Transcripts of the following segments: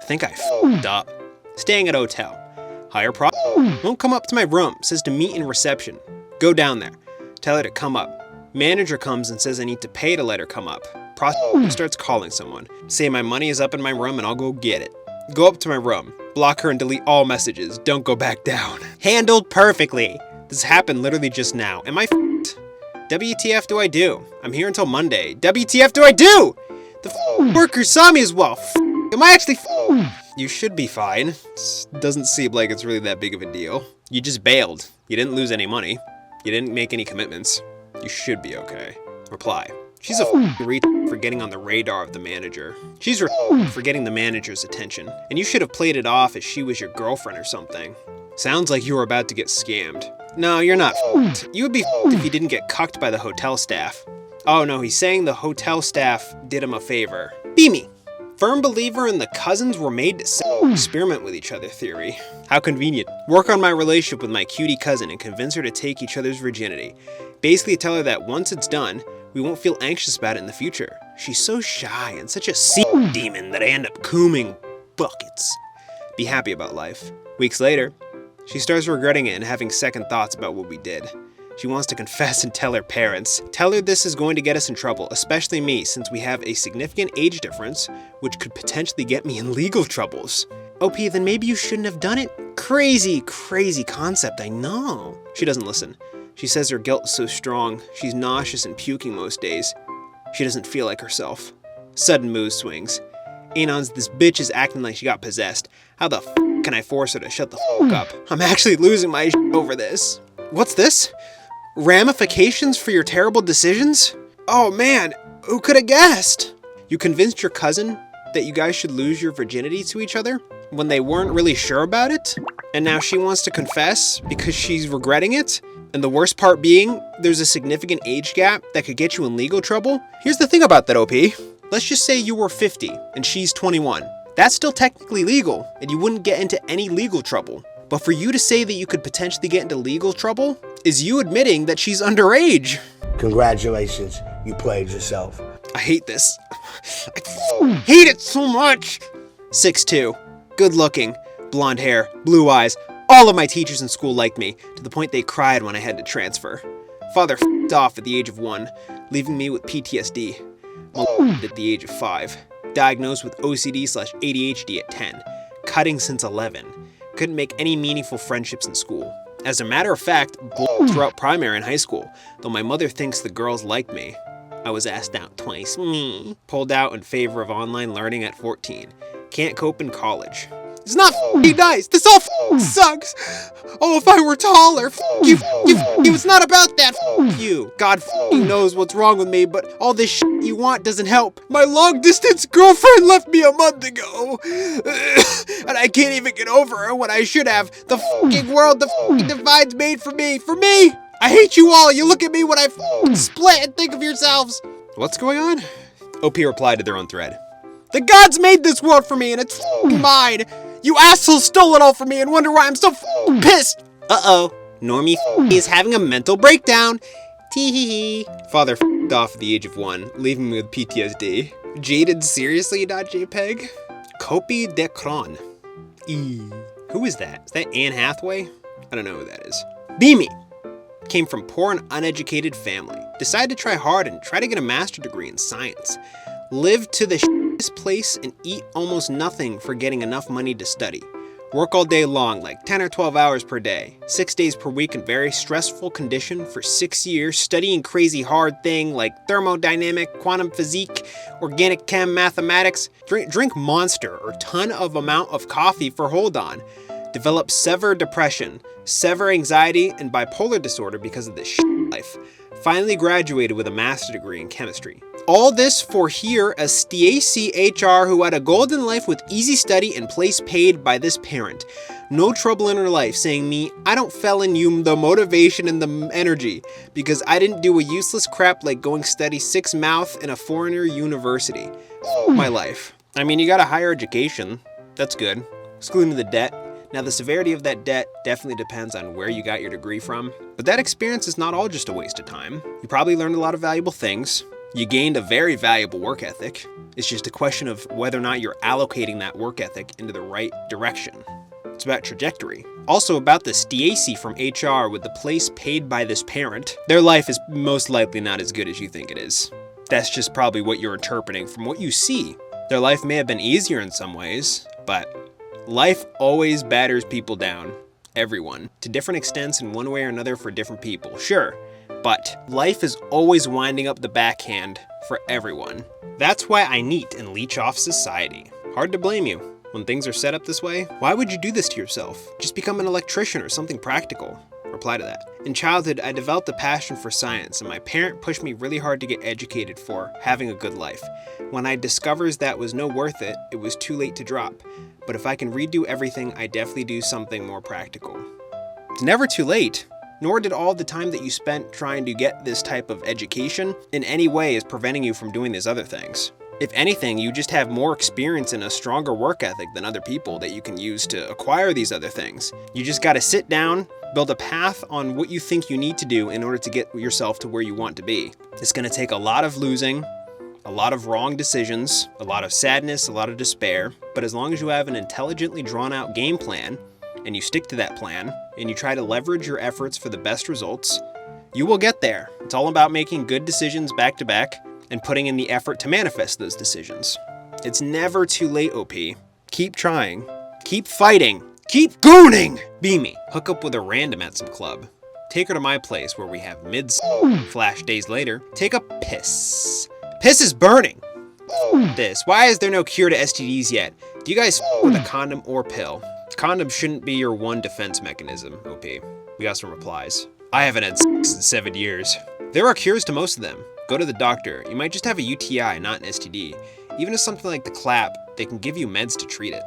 think I f***ed up. Staying at a hotel. Higher pro. Won't come up to my room. Says to meet in reception. Go down there. Tell her to come up. Manager comes and says I need to pay to let her come up. Prostitute starts calling someone. Say my money is up in my room and I'll go get it. Go up to my room. Block her and delete all messages. Don't go back down. Handled perfectly. This happened literally just now. Am I f***ed? WTF do I do? I'm here until Monday. WTF do I do? The worker saw me as well. Am I actually You should be fine. Doesn't seem like it's really that big of a deal. You just bailed. You didn't lose any money. You didn't make any commitments. You should be okay. Reply. She's a for getting on the radar of the manager. She's for getting the manager's attention. And you should have played it off as she was your girlfriend or something. Sounds like you were about to get scammed. No, you're not You would be if you didn't get cucked by the hotel staff. Oh no, he's saying the hotel staff did him a favor. Be me. Firm believer in the cousins were made to experiment with each other theory. How convenient. Work on my relationship with my cutie cousin and convince her to take each other's virginity. Basically tell her that once it's done, we won't feel anxious about it in the future. She's so shy and such a sea demon that I end up cooming buckets. Be happy about life. Weeks later, she starts regretting it and having second thoughts about what we did. She wants to confess and tell her parents. Tell her this is going to get us in trouble, especially me, since we have a significant age difference, which could potentially get me in legal troubles. OP, then maybe you shouldn't have done it? Crazy, crazy concept, I know. She doesn't listen. She says her guilt is so strong, she's nauseous and puking most days. She doesn't feel like herself. Sudden mood swings. Anon's, this bitch is acting like she got possessed. How the f can I force her to shut the f up? I'm actually losing my shit over this. What's this? Ramifications for your terrible decisions? Oh man, who could have guessed? You convinced your cousin that you guys should lose your virginity to each other when they weren't really sure about it? And now she wants to confess because she's regretting it? And the worst part being, there's a significant age gap that could get you in legal trouble? Here's the thing about that, OP. Let's just say you were 50 and she's 21. That's still technically legal and you wouldn't get into any legal trouble. But for you to say that you could potentially get into legal trouble is you admitting that she's underage. Congratulations, you played yourself. I hate this. I hate it so much. 6'2", good looking, blonde hair, blue eyes. All of my teachers in school liked me, to the point they cried when I had to transfer. Father f***ed off at the age of 1, leaving me with PTSD. At the age of 5. Diagnosed with OCD/ADHD at 10. Cutting since 11. Couldn't make any meaningful friendships in school. As a matter of fact, throughout primary and high school, though my mother thinks the girls liked me. I was asked out twice. Pulled out in favor of online learning at 14. Can't cope in college. It's not f***ing nice. This all f***ing sucks. Oh, if I were taller. F*** you. It's not about that. F*** you. God f***ing knows what's wrong with me, but all this shit you want doesn't help. My long-distance girlfriend left me a month ago. And I can't even get over her when I should have. The f***ing world, the f***ing divide's made for me. For me. I hate you all. You look at me when I f***ing split and think of yourselves. What's going on? OP replied to their own thread. The gods made this world for me and it's f***ing mine. You assholes stole it all from me and wonder why I'm so f***ing pissed. Uh-oh. Normie is having a mental breakdown. Tee-hee-hee. Father f***ed off at the age of 1, leaving me with PTSD. Jaded seriously.jpg. Copie de cron. Who is that? Is that Anne Hathaway? I don't know who that is. Beamy. Came from poor and uneducated family. Decided to try hard and try to get a master's degree in science. Lived to the shittiest place and eat almost nothing for getting enough money to study. Work all day long, like 10 or 12 hours per day. 6 days per week in very stressful condition for 6 years, studying crazy hard thing like thermodynamic, quantum physique, organic chem, mathematics. Drink Monster or ton of amount of coffee for hold on. Develop severe depression, severe anxiety, and bipolar disorder because of this life. Finally graduated with a master's degree in chemistry. All this for here as Stacy HR who had a golden life with easy study and place paid by this parent. No trouble in her life saying me, I don't fell in you the motivation and the energy because I didn't do a useless crap like going study 6 mouth in a foreigner university. My life. I mean, you got a higher education. That's good. Excluding the debt. Now, the severity of that debt definitely depends on where you got your degree from, but that experience is not all just a waste of time. You probably learned a lot of valuable things. You gained a very valuable work ethic. It's just a question of whether or not you're allocating that work ethic into the right direction. It's about trajectory. Also about this Stacy from HR with the place paid by this parent. Their life is most likely not as good as you think it is. That's just probably what you're interpreting from what you see. Their life may have been easier in some ways, but life always batters people down. Everyone. To different extents in one way or another for different people, sure. But life is always winding up the backhand for everyone. That's why I neat and leech off society. Hard to blame you. When things are set up this way, why would you do this to yourself? Just become an electrician or something practical. Reply to that. In childhood, I developed a passion for science, and my parent pushed me really hard to get educated for having a good life. When I discovered that was no worth it, it was too late to drop. But if I can redo everything, I definitely do something more practical. It's never too late. Nor did all the time that you spent trying to get this type of education in any way is preventing you from doing these other things. If anything, you just have more experience and a stronger work ethic than other people that you can use to acquire these other things. You just gotta sit down, build a path on what you think you need to do in order to get yourself to where you want to be. It's gonna take a lot of losing, a lot of wrong decisions, a lot of sadness, a lot of despair, but as long as you have an intelligently drawn out game plan, and you stick to that plan, and you try to leverage your efforts for the best results, you will get there. It's all about making good decisions back to back and putting in the effort to manifest those decisions. It's never too late, OP. Keep trying. Keep fighting. Keep gooning! Be me. Hook up with a random at some club. Take her to my place where we have flash days later. Take a piss. Piss is burning! This. Why is there no cure to STDs yet? Do you guys with a condom or pill? Condom shouldn't be your one defense mechanism, OP. We got some replies. I haven't had sex in 7 years. There are cures to most of them. Go to the doctor. You might just have a UTI, not an STD. Even if something like the clap, they can give you meds to treat it.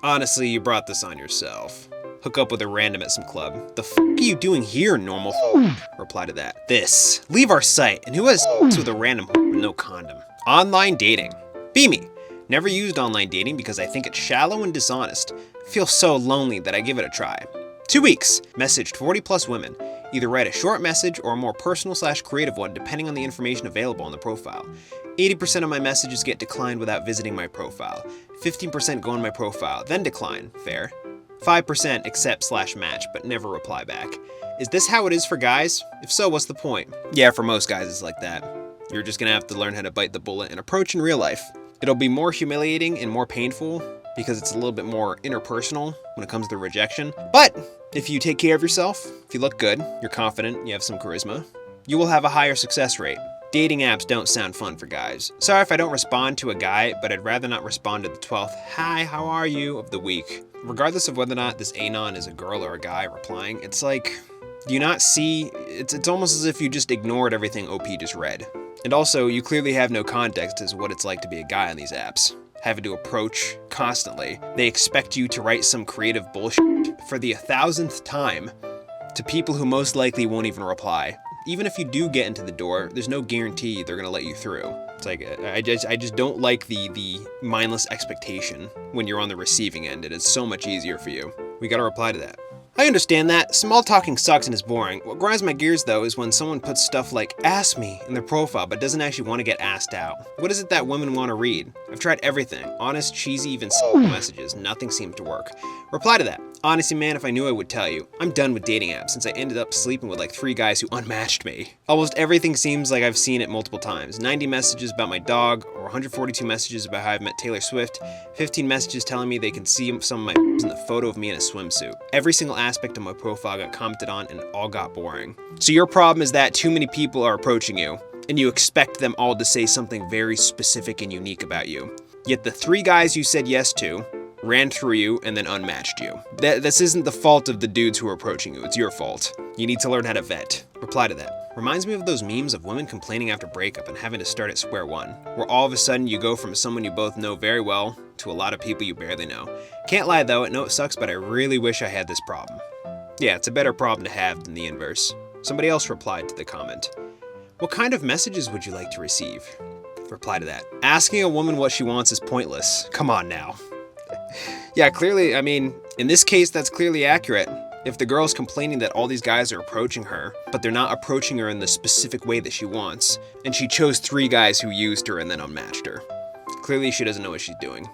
Honestly, you brought this on yourself. Hook up with a random at some club. The f*** are you doing here, normal Reply to that. This. Leave our site. And who has sex with a random with no condom? Online dating. Be me. Never used online dating because I think it's shallow and dishonest. Feel so lonely that I give it a try. 2 weeks. Messaged 40 plus women. Either write a short message or a more personal/creative one depending on the information available on the profile. 80% of my messages get declined without visiting my profile. 15% go on my profile, then decline. Fair. 5% accept/match, but never reply back. Is this how it is for guys? If so, what's the point? Yeah, for most guys it's like that. You're just gonna have to learn how to bite the bullet and approach in real life. It'll be more humiliating and more painful because it's a little bit more interpersonal when it comes to rejection. But if you take care of yourself, if you look good, you're confident, you have some charisma, you will have a higher success rate. Dating apps don't sound fun for guys. Sorry if I don't respond to a guy, but I'd rather not respond to the 12th "Hi, how are you?" of the week. Regardless of whether or not this anon is a girl or a guy replying, it's like, do you not see? It's almost as if you just ignored everything OP just read. And also, you clearly have no context as to what it's like to be a guy on these apps. Having to approach constantly. They expect you to write some creative bullshit for the 1,000th time to people who most likely won't even reply. Even if you do get into the door, there's no guarantee they're gonna let you through. It's like, I just don't like the mindless expectation when you're on the receiving end. It is so much easier for you. We gotta reply to that. I understand that. Small talking sucks and is boring. What grinds my gears though is when someone puts stuff like "ask me" in their profile but doesn't actually want to get asked out. What is it that women want to read? I've tried everything. Honest, cheesy, even simple messages. Nothing seemed to work. Reply to that. Honestly, man, if I knew I would tell you. I'm done with dating apps since I ended up sleeping with like 3 guys who unmatched me. Almost everything seems like I've seen it multiple times. 90 messages about my dog, or 142 messages about how I've met Taylor Swift, 15 messages telling me they can see some of my in the photo of me in a swimsuit. Every single aspect of my profile got commented on and it all got boring. So your problem is that too many people are approaching you, and you expect them all to say something very specific and unique about you. Yet the 3 guys you said yes to ran through you and then unmatched you. This isn't the fault of the dudes who are approaching you, it's your fault. You need to learn how to vet. Reply to that. Reminds me of those memes of women complaining after breakup and having to start at square one, where all of a sudden you go from someone you both know very well to a lot of people you barely know. Can't lie though, I know it sucks, but I really wish I had this problem. Yeah, it's a better problem to have than the inverse. Somebody else replied to the comment. What kind of messages would you like to receive? Reply to that. Asking a woman what she wants is pointless. Come on now. Yeah, clearly, I mean, in this case, that's clearly accurate. If the girl's complaining that all these guys are approaching her, but they're not approaching her in the specific way that she wants, and she chose 3 guys who used her and then unmatched her, clearly she doesn't know what she's doing.